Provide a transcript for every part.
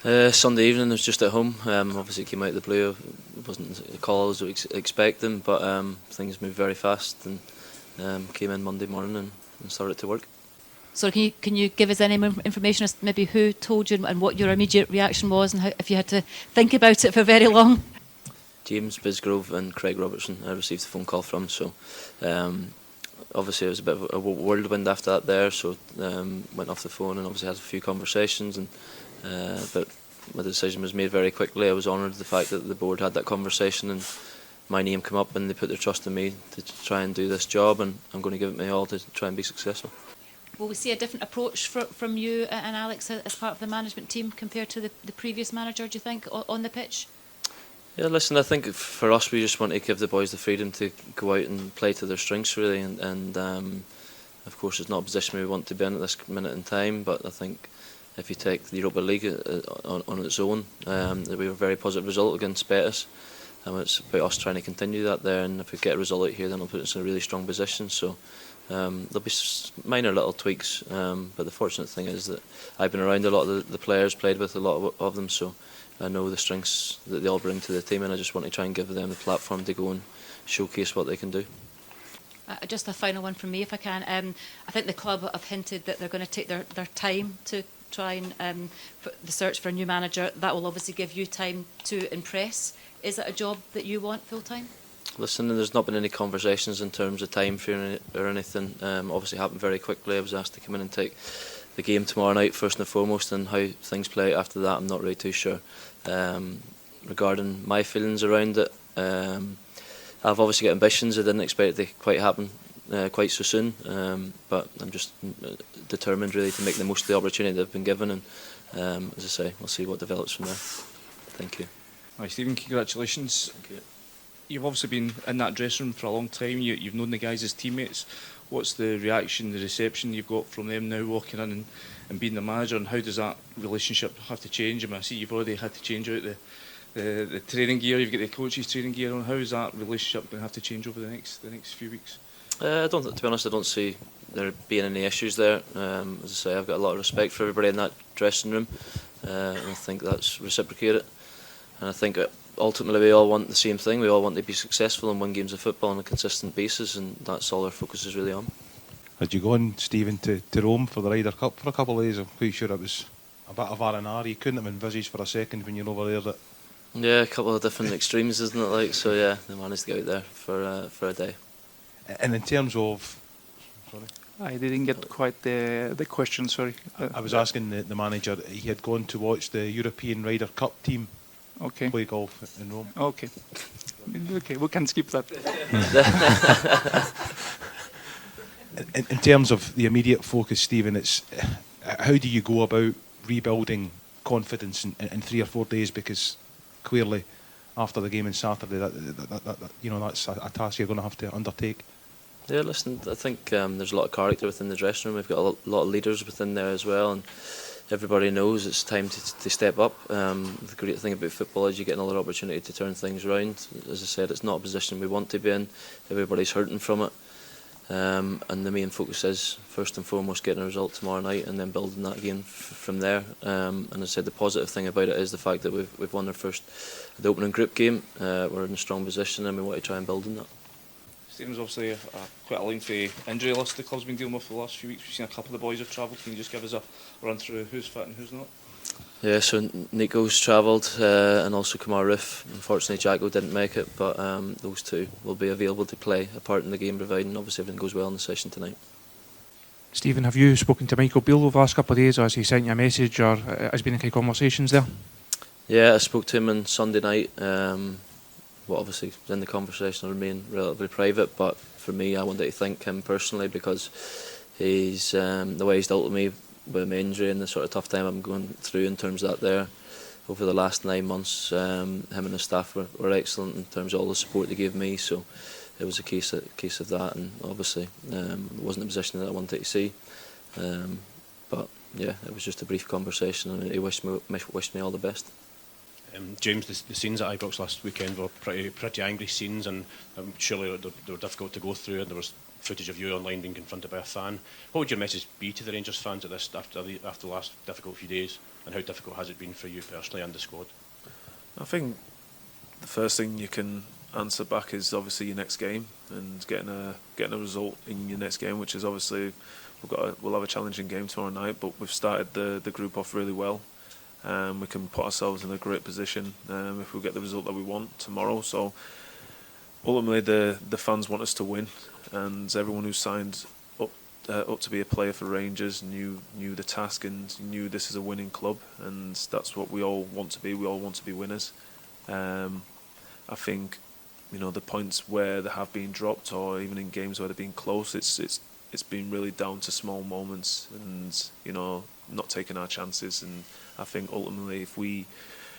Sunday evening, I was just at home. Obviously, it came out of the blue. It wasn't the call as we expecting, but things moved very fast and came in Monday morning and started to work. So can you give us any more information as to maybe who told you and what your immediate reaction was, and how, if you had to think about it for very long? James Bisgrove and Craig Robertson, I received a phone call from. So obviously it was a bit of a whirlwind after that there. So went off the phone and obviously had a few conversations, and but my decision was made very quickly. I was honoured the fact that the board had that conversation and my name came up and they put their trust in me to try and do this job, and I'm going to give it my all to try and be successful. Will we see a different approach from you and Alex as part of the management team compared to the previous manager, do you think, on the pitch? Yeah, listen, I think for us we just want to give the boys the freedom to go out and play to their strengths really, and of course it's not a position we want to be in at this minute in time, but I think if you take the Europa League on its own, we were a very positive result against Betis, and it's about us trying to continue that there, and if we get a result out here then it'll put us in a really strong position. So there'll be minor little tweaks, but the fortunate thing is that I've been around a lot of the players, played with a lot of them, so I know the strengths that they all bring to the team, and I just want to try and give them the platform to go and showcase what they can do. Just a final one from me, if I can. I think the club have hinted that they're going to take their time to try and the search for a new manager. That will obviously give you time to impress. Is it a job that you want full time? Listen, there's not been any conversations in terms of time frame or anything. Obviously happened very quickly. I was asked to come in and take the game tomorrow night first and foremost, and how things play out after that I'm not really too sure. Regarding my feelings around it, I've obviously got ambitions. I didn't expect it to quite happen quite so soon, but I'm just determined really to make the most of the opportunity that I've been given, and as I say, we'll see what develops from there. Thank you. Hi Stephen, congratulations. Thank you. You've obviously been in that dressing room for a long time. You've known the guys as teammates. What's the reaction, the reception you've got from them now walking in and being the manager, and how does that relationship have to change? I mean, I see you've already had to change out the training gear, you've got the coach's training gear on. How is that relationship going to have to change over the next few weeks? To be honest, I don't see there being any issues there. As I say, I've got a lot of respect for everybody in that dressing room, and I think that's reciprocated. And I think ultimately we all want the same thing. We all want to be successful and win games of football on a consistent basis, and that's all our focus is really on. Had you gone, Stephen, to Rome for the Ryder Cup for a couple of days? I'm quite sure it was a bit of R&R. You couldn't have envisaged for a second when you're over there that... Yeah, a couple of different extremes, isn't it? Like, so yeah, they managed to get out there for a day. And in terms of... Sorry? I didn't get quite the question, sorry. I was asking the manager, he had gone to watch the European Ryder Cup team play golf in Rome. Okay, we can skip that. In terms of the immediate focus, Stephen, it's how do you go about rebuilding confidence in 3 or 4 days? Because clearly, after the game on Saturday, that's a task you're going to have to undertake. Yeah, listen, I think there's a lot of character within the dressing room. We've got a lot of leaders within there as well, and everybody knows it's time to step up. The great thing about football is you get another opportunity to turn things around. As I said, it's not a position we want to be in. Everybody's hurting from it, and the main focus is first and foremost getting a result tomorrow night and then building that again from there. And as I said, the positive thing about it is the fact that we've won the opening group game. We're in a strong position and we want to try and build on that. Stephen's obviously quite a lengthy injury list the club's been dealing with for the last few weeks. We've seen a couple of the boys have travelled. Can you just give us a run through who's fit and who's not? Yeah, so Nico's travelled and also Kamar Roof. Unfortunately, Jacko didn't make it, but those two will be available to play a part in the game, providing obviously everything goes well in the session tonight. Stephen, have you spoken to Michael Beale over the last couple of days, or has he sent you a message, or has been any conversations there? Yeah, I spoke to him on Sunday night. Obviously in the conversation will remain relatively private, but for me I wanted to thank him personally because he's the way he's dealt with me with my injury and the sort of tough time I'm going through in terms of that there over the last 9 months. Him and his staff were excellent in terms of all the support they gave me, so it was a case of that, and obviously it wasn't a position that I wanted to see, but yeah, it was just a brief conversation and he wished me all the best. James, the scenes at Ibrox last weekend were pretty angry scenes, and surely they were difficult to go through, and there was footage of you online being confronted by a fan. What would your message be to the Rangers fans at this after the last difficult few days, and how difficult has it been for you personally and the squad? I think the first thing you can answer back is obviously your next game and getting a result in your next game, which is obviously we'll have a challenging game tomorrow night, but we've started the group off really well. We can put ourselves in a great position if we get the result that we want tomorrow. So ultimately the fans want us to win, and everyone who signed up to be a player for Rangers knew the task and knew this is a winning club, and that's what we all want to be. We all want to be winners. I think the points where they have been dropped, or even in games where they've been close, it's been really down to small moments and not taking our chances. And I think ultimately if we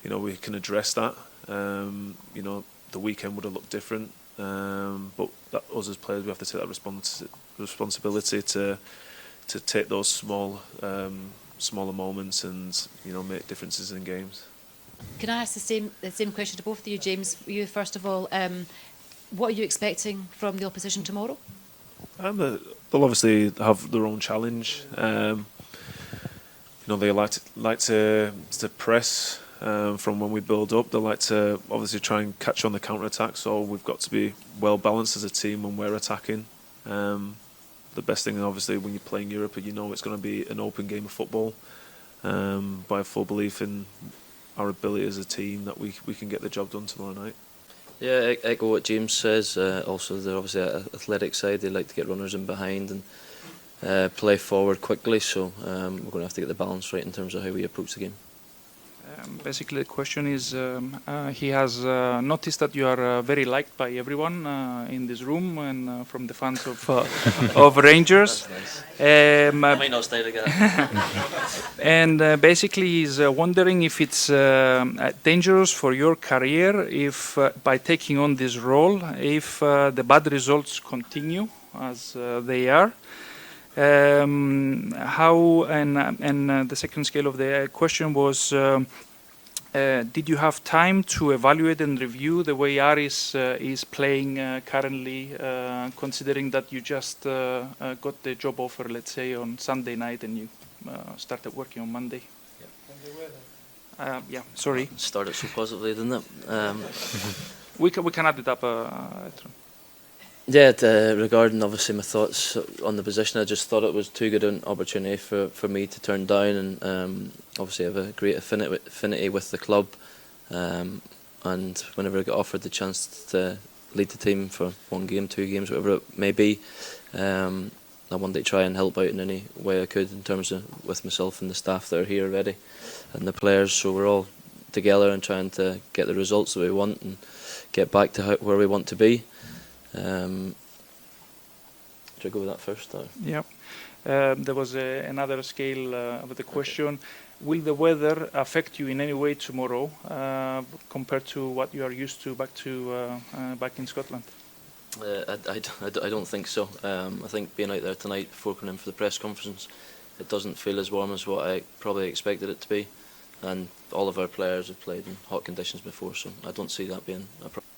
can address that, the weekend would have looked different. But that, us as players, we have to take that responsibility to take those smaller moments and make differences in games. Can I ask the same question to both of you, James? You first of all. What are you expecting from the opposition tomorrow? They'll obviously have their own challenge. They like to press from when we build up. They like to obviously try and catch on the counter attack. So we've got to be well balanced as a team when we're attacking. The best thing, obviously, when you play in Europe, it's going to be an open game of football. By a full belief in our ability as a team that we can get the job done tomorrow night. Yeah, echo what James says. Also, they're obviously an athletic side. They like to get runners in behind and play forward quickly. So we're going to have to get the balance right in terms of how we approach the game. Basically, the question is, he has noticed that you are very liked by everyone in this room and from the fans of Rangers. I might not stay together. And basically, he's wondering if it's dangerous for your career if, by taking on this role, if the bad results continue as they are. How and the second scale of the question was, did you have time to evaluate and review the way Aris is playing currently, considering that you just got the job offer, let's say, on Sunday night and you started working on Monday? Yeah, sorry. Started so positively, didn't it? We can add it up. Yeah, regarding obviously my thoughts on the position, I just thought it was too good an opportunity for me to turn down, and obviously I have a great affinity with the club, and whenever I got offered the chance to lead the team for 1 game, 2 games, whatever it may be, I wanted to try and help out in any way I could in terms of with myself and the staff that are here already and the players, so we're all together and trying to get the results that we want and get back to where we want to be. Should I go with that first? Or? Yeah. There was another scale of the question. Will the weather affect you in any way tomorrow compared to what you are used to back in Scotland? I don't think so. I think being out there tonight before coming in for the press conference, it doesn't feel as warm as what I probably expected it to be. And all of our players have played in hot conditions before, so I don't see that being a problem.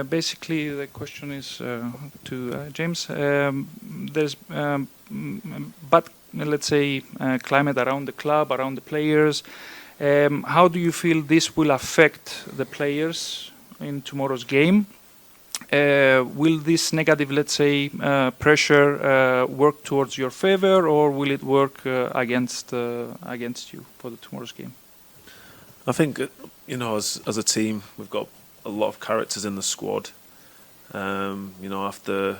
Basically, the question is to James. There's bad, let's say, climate around the club, around the players. How do you feel this will affect the players in tomorrow's game? Will this negative, let's say, pressure work towards your favor, or will it work against you for tomorrow's game? I think, as a team, we've got a lot of characters in the squad. After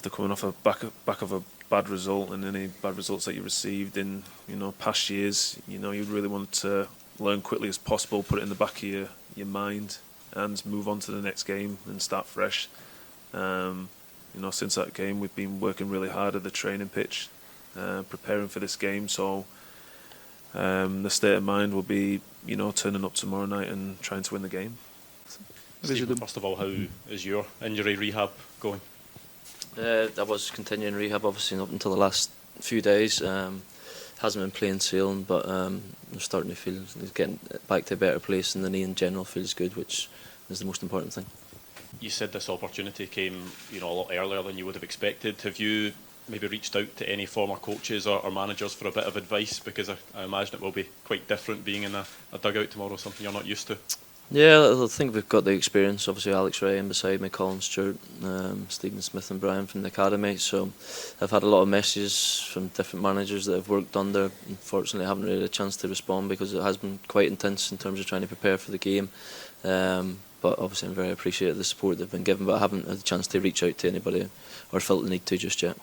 coming off a back of a bad result and any bad results that you received in past years, you really want to learn quickly as possible, put it in the back of your mind, and move on to the next game and start fresh. Since that game, we've been working really hard at the training pitch, preparing for this game. So. The state of mind will be, turning up tomorrow night and trying to win the game. Stephen, first of all, how is your injury rehab going? I was continuing rehab, obviously, up until the last few days. Hasn't been plain sailing, but I'm starting to feel he's getting back to a better place, and the knee in general feels good, which is the most important thing. you said this opportunity came, a lot earlier than you would have expected. Have you maybe reached out to any former coaches or managers for a bit of advice? Because I imagine it will be quite different being in a dugout tomorrow, something you're not used to. Yeah, I think we've got the experience. Obviously, Alex Ray and beside me, Colin Stewart, Stephen Smith and Brian from the academy. So I've had a lot of messages from different managers that I've worked under. Unfortunately, I haven't really had a chance to respond because it has been quite intense in terms of trying to prepare for the game. But obviously I'm very appreciative of the support they've been given, but I haven't had a chance to reach out to anybody or felt the need to just yet.